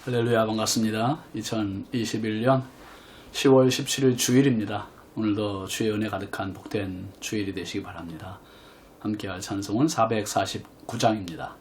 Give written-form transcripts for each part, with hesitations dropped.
할렐루야, 반갑습니다. 2021년 10월 17일 주일입니다. 오늘도 주의 은혜 가득한 복된 주일이 되시기 바랍니다. 함께할 찬송은 449장입니다.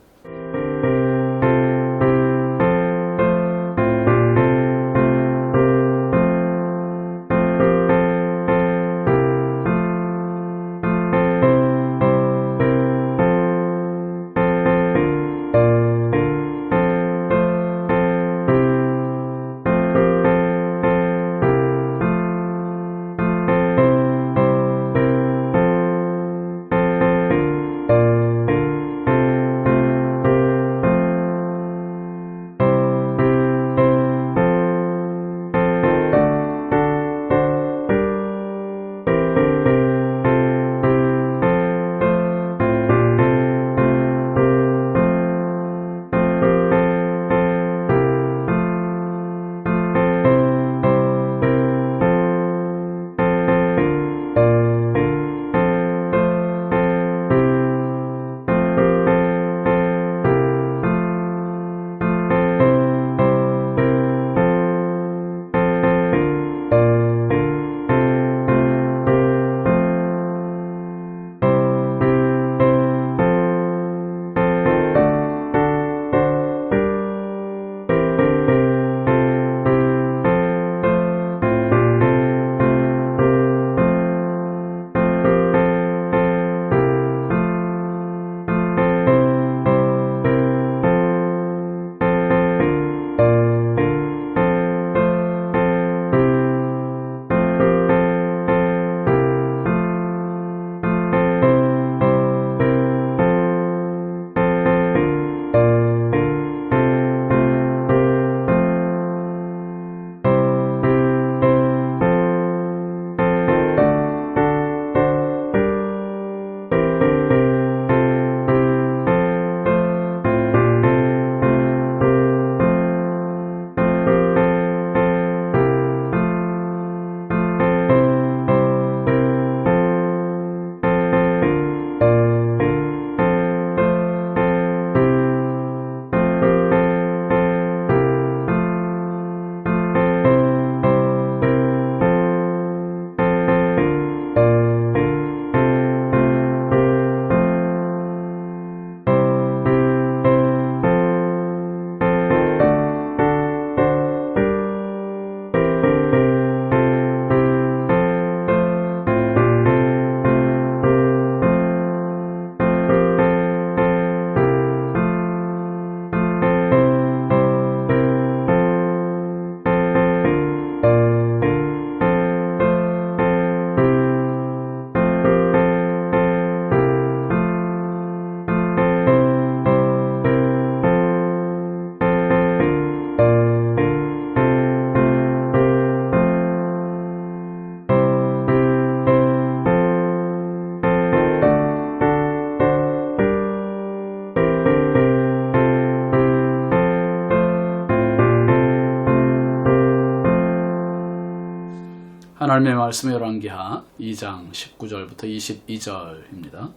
하나님의 말씀 열왕기하 2장 19절부터 22절입니다.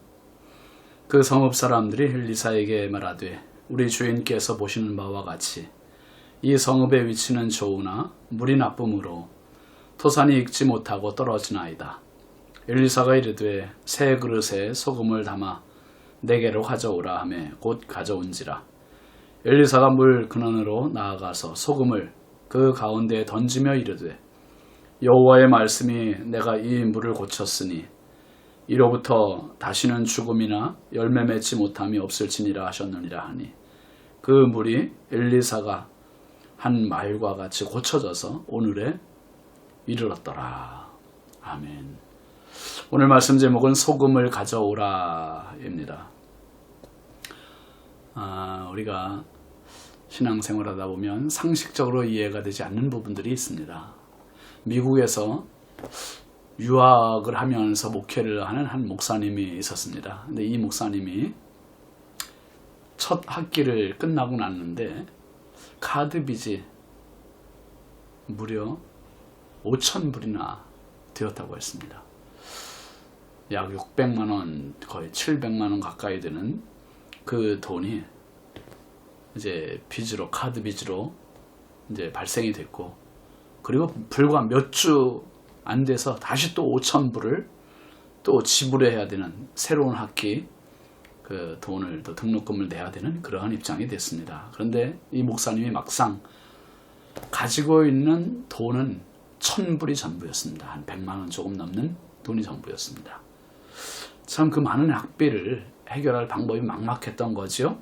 그 성읍 사람들이 엘리사에게 말하되 우리 주인께서 보시는 바와 같이 이 성읍의 위치는 좋으나 물이 나쁨으로 토산이 익지 못하고 떨어지나이다. 엘리사가 이르되 새 그릇에 소금을 담아 내게로 가져오라 하매 곧 가져온지라. 엘리사가 물 근원으로 나아가서 소금을 그 가운데에 던지며 이르되 여호와의 말씀이 내가 이 물을 고쳤으니 이로부터 다시는 죽음이나 열매 맺지 못함이 없을지니라 하셨느니라 하니 그 물이 엘리사가 한 말과 같이 고쳐져서 오늘에 이르렀더라. 아멘. 오늘 말씀 제목은 소금을 가져오라입니다. 우리가 신앙생활하다 보면 상식적으로 이해가 되지 않는 부분들이 있습니다. 미국에서 유학을 하면서 목회를 하는 한 목사님이 있었습니다. 근데 이 목사님이 첫 학기를 끝나고 났는데 카드 빚이 무려 5,000불이나 되었다고 했습니다. 약 600만 원, 거의 700만 원 가까이 되는 그 돈이 이제 빚으로, 카드 빚으로 이제 발생이 됐고, 그리고 불과 몇 주 안 돼서 다시 또 5,000불을 또 지불해야 되는 새로운 학기 그 돈을 또 등록금을 내야 되는 그러한 입장이 됐습니다. 그런데 이 목사님이 막상 가지고 있는 돈은 1,000불이 전부였습니다. 한 100만 원 조금 넘는 돈이 전부였습니다. 참 그 많은 학비를 해결할 방법이 막막했던 거죠.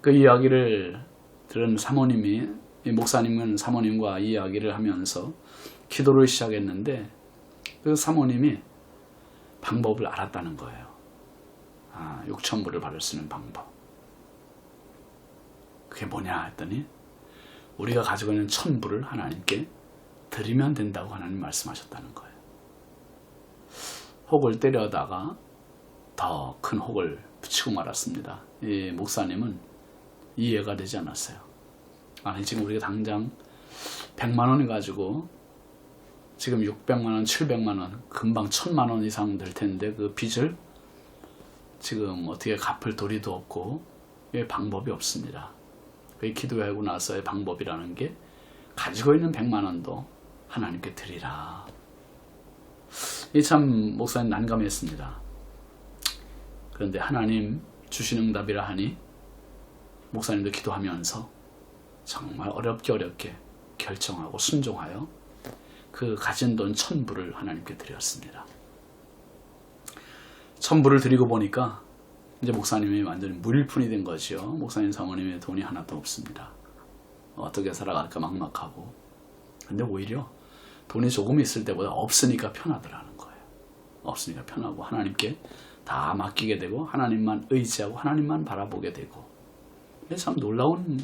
그 이야기를 들은 사모님이, 이 목사님은 사모님과 이 이야기를 하면서 기도를 시작했는데 그 사모님이 방법을 알았다는 거예요. 6,000불을 받을 수 있는 방법. 그게 뭐냐 했더니 우리가 가지고 있는 1,000불을 하나님께 드리면 된다고 하나님 말씀하셨다는 거예요. 혹을 때려다가 더 큰 혹을 붙이고 말았습니다. 이 목사님은 이해가 되지 않았어요. 아니, 지금 우리가 당장 100만 원을 가지고 지금 600만 원, 700만 원, 금방 1,000만 원 이상 될 텐데 그 빚을 지금 어떻게 갚을 도리도 없고 방법이 없습니다. 그 기도하고 나서의 방법이라는 게 가지고 있는 100만 원도 하나님께 드리라. 이 참 목사님 난감했습니다. 그런데 하나님 주신 응답이라 하니 목사님도 기도하면서 정말 어렵게 결정하고 순종하여 그 가진 돈 1,000불을 하나님께 드렸습니다. 1,000불을 드리고 보니까 이제 목사님이 완전히 무일푼이 된 거죠. 목사님 사모님의 돈이 하나도 없습니다. 어떻게 살아갈까 막막하고. 근데 오히려 돈이 조금 있을 때보다 없으니까 편하더라는 거예요. 없으니까 편하고 하나님께 다 맡기게 되고 하나님만 의지하고 하나님만 바라보게 되고. 근데 참 놀라운,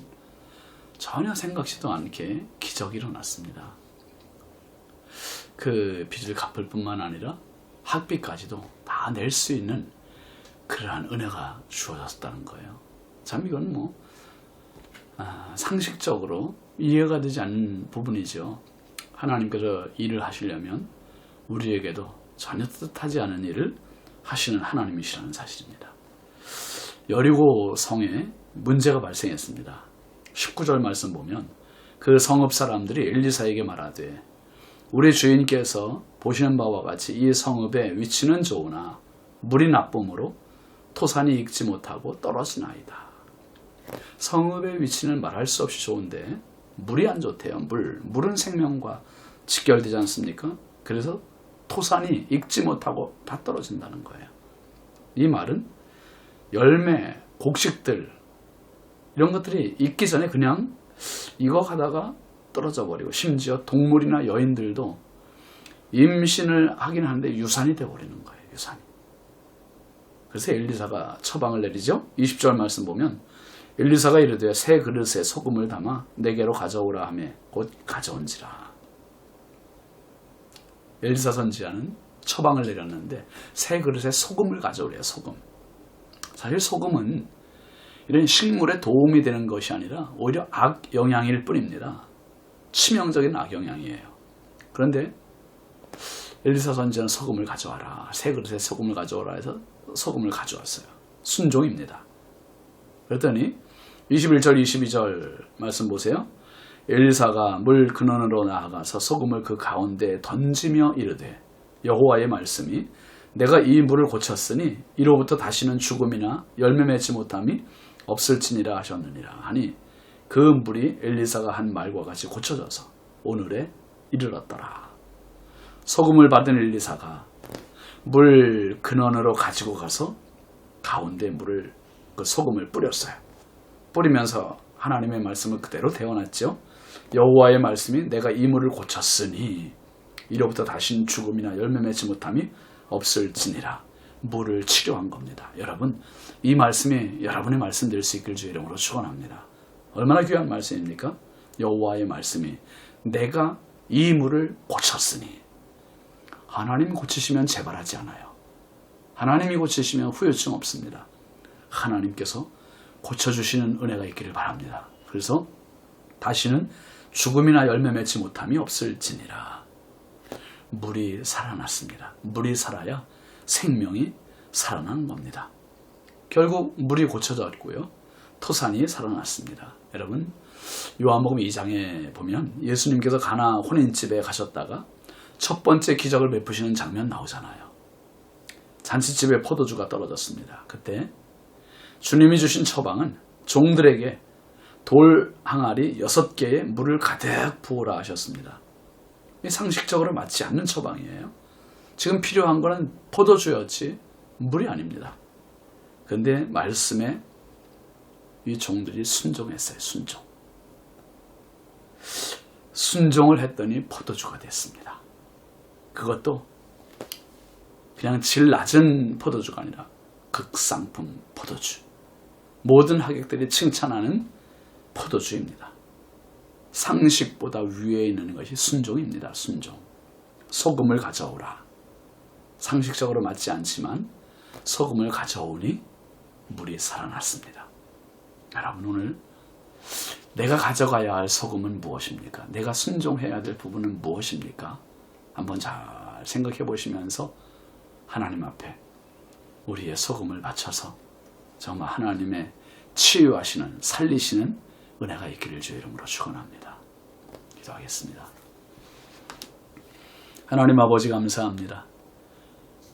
전혀 생각지도 않게 기적이 일어났습니다. 그 빚을 갚을 뿐만 아니라 학비까지도 다 낼 수 있는 그러한 은혜가 주어졌다는 거예요. 참 이건 뭐 상식적으로 이해가 되지 않는 부분이죠. 하나님께서 일을 하시려면 우리에게도 전혀 뜻하지 않은 일을 하시는 하나님이시라는 사실입니다. 여리고 성에 문제가 발생했습니다. 19절 말씀 보면 그 성읍 사람들이 엘리사에게 말하되 우리 주인께서 보시는 바와 같이 이 성읍의 위치는 좋으나 물이 나쁨으로 토산이 익지 못하고 떨어지나이다. 성읍의 위치는 말할 수 없이 좋은데 물이 안 좋대요. 물은 생명과 직결되지 않습니까? 그래서 토산이 익지 못하고 다 떨어진다는 거예요. 이 말은 열매, 곡식들 이런 것들이 익기 전에 그냥 익어가다가 떨어져 버리고, 심지어 동물이나 여인들도 임신을 하긴 하는데 유산이 되어버리는 거예요. 유산이. 그래서 엘리사가 처방을 내리죠. 20절 말씀 보면 엘리사가 이르되 새 그릇에 소금을 담아 내게로 가져오라 하매 곧 가져온지라. 엘리사 선지자는 처방을 내렸는데 새 그릇에 소금을 가져오래요. 소금. 사실 소금은 이런 식물에 도움이 되는 것이 아니라 오히려 악영향일 뿐입니다. 치명적인 악영향이에요. 그런데 엘리사 선지자는 소금을 가져와라. 새 그릇에 소금을 가져오라 해서 소금을 가져왔어요. 순종입니다. 그랬더니 21절 22절 말씀 보세요. 엘리사가 물 근원으로 나아가서 소금을 그 가운데에 던지며 이르되 여호와의 말씀이 내가 이 물을 고쳤으니 이로부터 다시는 죽음이나 열매 맺지 못함이 없을지니라 하셨느니라 하니 그 물이 엘리사가 한 말과 같이 고쳐져서 오늘에 이르렀더라. 소금을 받은 엘리사가 물 근원으로 가지고 가서 가운데 물을 그 소금을 뿌렸어요. 뿌리면서 하나님의 말씀을 그대로 대어놨죠. 여호와의 말씀이 내가 이 물을 고쳤으니 이로부터 다시는 죽음이나 열매 맺지 못함이 없을지니라. 물을 치료한 겁니다. 여러분, 이 말씀이 여러분의 말씀 될 수 있길 주의 이름으로 축원합니다. 얼마나 귀한 말씀입니까? 여호와의 말씀이 내가 이 물을 고쳤으니. 하나님이 고치시면 재발하지 않아요. 하나님이 고치시면 후유증 없습니다. 하나님께서 고쳐주시는 은혜가 있기를 바랍니다. 그래서 다시는 죽음이나 열매 맺지 못함이 없을지니라. 물이 살아났습니다. 물이 살아야 생명이 살아나는 겁니다. 결국 물이 고쳐졌고요. 토산이 살아났습니다. 여러분, 요한복음 2장에 보면 예수님께서 가나 혼인집에 가셨다가 첫 번째 기적을 베푸시는 장면 나오잖아요. 잔치집에 포도주가 떨어졌습니다. 그때 주님이 주신 처방은 종들에게 돌 항아리 6개에 물을 가득 부으라 하셨습니다. 상식적으로 맞지 않는 처방이에요. 지금 필요한 거는 포도주였지 물이 아닙니다. 그런데 말씀에 이 종들이 순종했어요. 순종을 했더니 포도주가 됐습니다. 그것도 그냥 질 낮은 포도주가 아니라 극상품 포도주. 모든 하객들이 칭찬하는 포도주입니다. 상식보다 위에 있는 것이 순종입니다. 순종. 소금을 가져오라. 상식적으로 맞지 않지만 소금을 가져오니 물이 살아났습니다. 여러분, 오늘 내가 가져가야 할 소금은 무엇입니까? 내가 순종해야 될 부분은 무엇입니까? 한번 잘 생각해 보시면서 하나님 앞에 우리의 소금을 바쳐서 정말 하나님의 치유하시는, 살리시는 은혜가 있기를 주의 이름으로 축원합니다. 기도하겠습니다. 하나님 아버지, 감사합니다.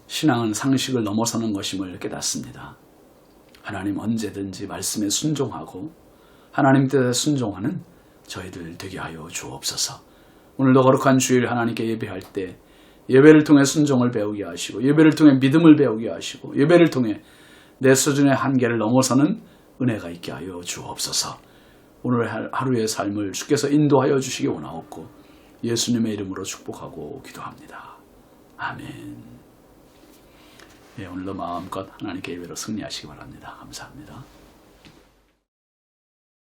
신앙은 상식을 넘어서는 것임을 깨닫습니다. 하나님, 언제든지 말씀에 순종하고 하나님 뜻에 순종하는 저희들 되게 하여 주옵소서. 오늘도 거룩한 주일 하나님께 예배할 때 예배를 통해 순종을 배우게 하시고, 예배를 통해 믿음을 배우게 하시고, 예배를 통해 내 수준의 한계를 넘어서는 은혜가 있게 하여 주옵소서. 오늘 하루의 삶을 주께서 인도하여 주시기 원하옵고 예수님의 이름으로 축복하고 기도합니다. 아멘. 네, 오늘도 마음껏 하나님께 예배로 승리하시기 바랍니다. 감사합니다.